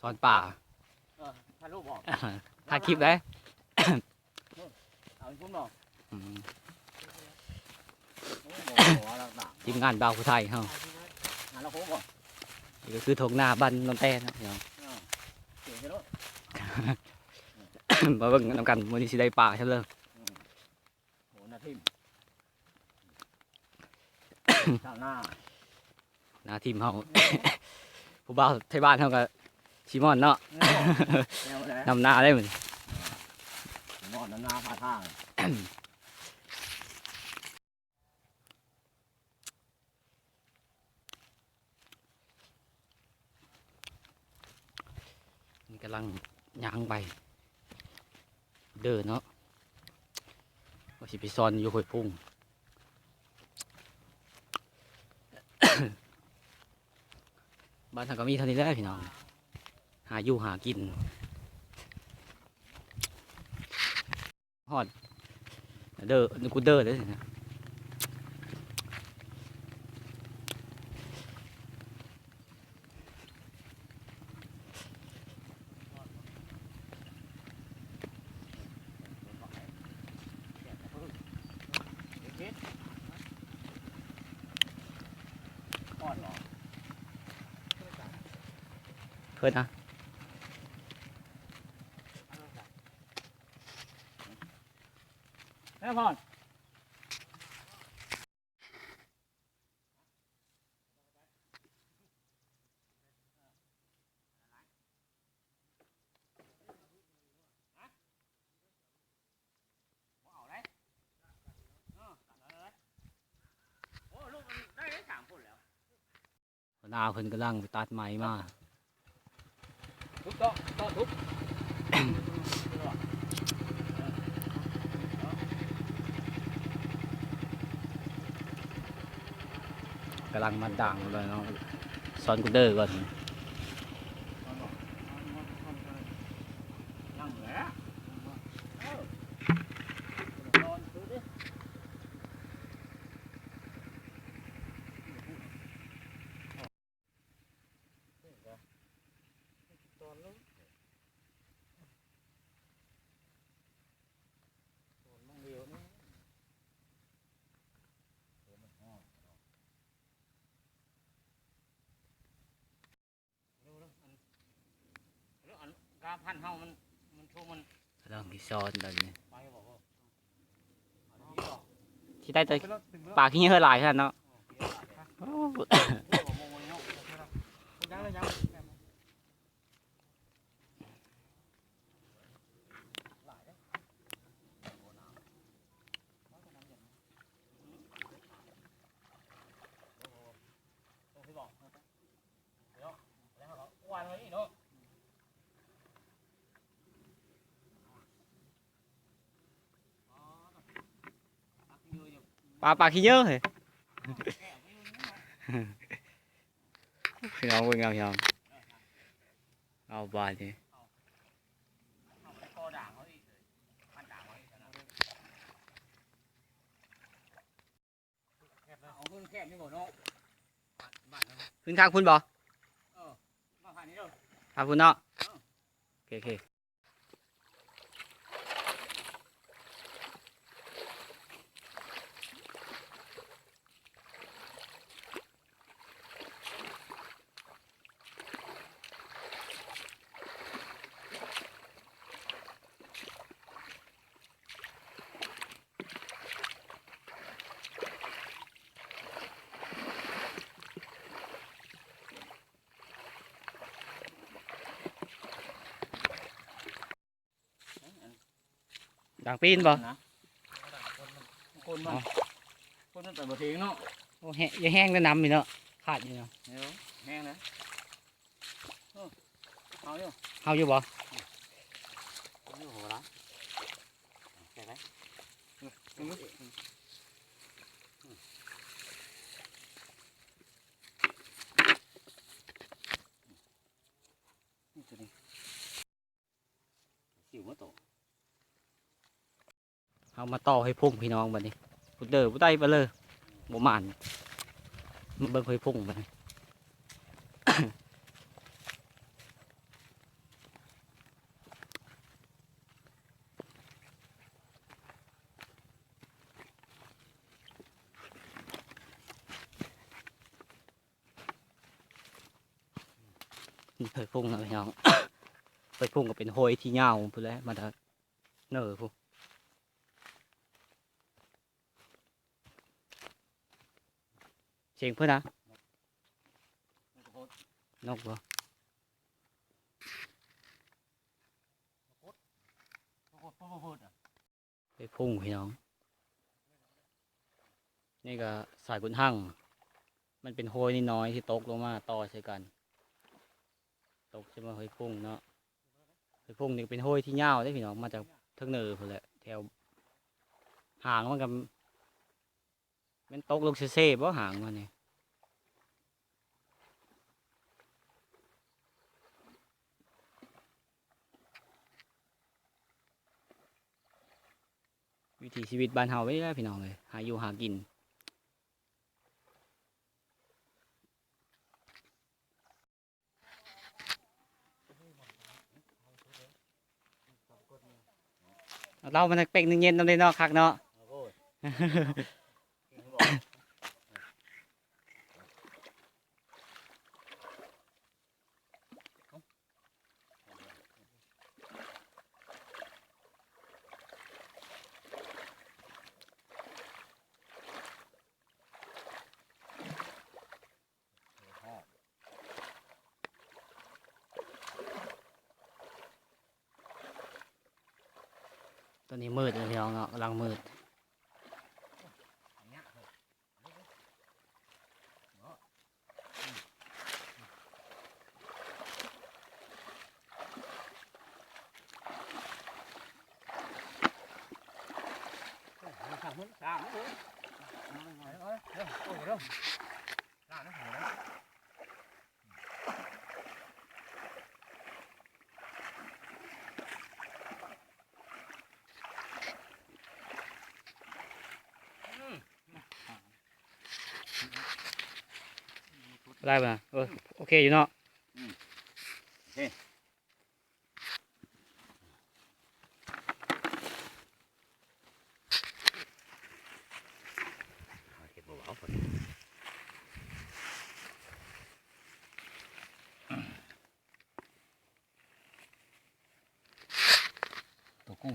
สอนป่า ถ่ายรูปบอก ถ่ายคลิปได้ เอาอีกพุ่มหน่อย อืม โอ้โหหนัก ทีมงานบ่าวผู้ไทยเฮา ๆแล้วพุ่มก่อน นี่ก็คือทงหน้าบ้านน้องแต้นะพี่น้อง เสียงจะรู้ มาเบิ่งนำกันมื้อนี้สิได้ป่าใช่เลย โหนาทิมข้างหน้า หน้าทีมเฮา ผู้บ่าวไทยบ้านเฮาก็ชิมอนเนาะ แนวไหน นำหน้าได้เหมือน นอนหน้าพาทาง นี่กำลังย่างไปเดินเนาะว่าสิไปซ่อนอยู่ห้วยพุ่ง บ้านทางก็มีเท่านี้แหละพี่น้องหาอยู่หากินฮอดเด้อนึกกูเด้อเลยนะ ก่อนหรอ เพิ่นนะ แม่พ่อนโอ้ลูกมันได้3 คนแล้ว หัวหน้าเพิ่นกำลังไปตัดไม้มา ทุบโต๊ะทุบ กำลังมันด่างเลยเนาะซ่อนกูเด้อก่อน นั่งแล้วนอนดูดิตอนนู้นตอนนั่งเดียวนี่อันกาพันเฮามันชูมัน กำลังที่ซ่อนตอนนี้ ไปบอกว่าอันนี้บอก ที่ได้แต่ปลาขี้เหงื่อหลายขนาดเนาะ โอ้โหโมโมเนาะยังเลยยังวันไว้เนาะ ปลาขี้เหงื่อเหรอพี่น้องเบิ่งเอาพี่น้องเอาบาดนี่ เอาเงินแค่นี้หมดเนาะบ้านเนาะ ขึ้นข้างคุณบ่ มาผ่านนี้เนาะ ข้างคุณเนาะโอเคโอเคด่างปีนบ่ คนมันแต่บ่ทิ้งเนาะ โอ้แห้งยังแห้งแล้วน้ำอยู่เนาะขาดอยู่เนาะ เดี๋ยวแห้งนะเอาอยู่ เอาอยู่บ่ เอาอยู่หัวละแค่ไหนนี่ตัวนี้สิวมาโต เอามาต่อให้พุ่งพี่น้องบัดนี้พุดเด้อผู้ใดไปเลยบ่หมานมาเบิ่งให้พุ่งบัดนี้ นี่เคยพุ่งนะพี่น้อง เคยพุ่งก็เป็นโหยที่ยาวพูดแล้วมาทักเนอพูเสียงเพื่อนนะนกบ่ไปพุ่งพี่น้องนี่ก็สายกุนหั่งมันเป็นโหยนี่น้อยที่ตกลงมาต่อใส่กันตกใช่ไหมเฮ้ยพุ่งเนาะเฮ้ยพุ่งนี่เป็นโหยที่ยาวได้พี่น้องมาจากเทิงเนอพูดแหละแถวหางมันกับมันตกลงเซ่ๆบ่หางมันนี่วิถีชีวิตบ้านเฮาไว้ได้พี่น้องเลยหาอยู่หากินเรามันเป็กหนึ่งเย็นน้ำเลยเนาะคักเนาะ ตอนนี้มืดเลยพี่น้องเนาะกำลังมืดได้ป่ะโอเคอยู่เนาะตัวกุ้ง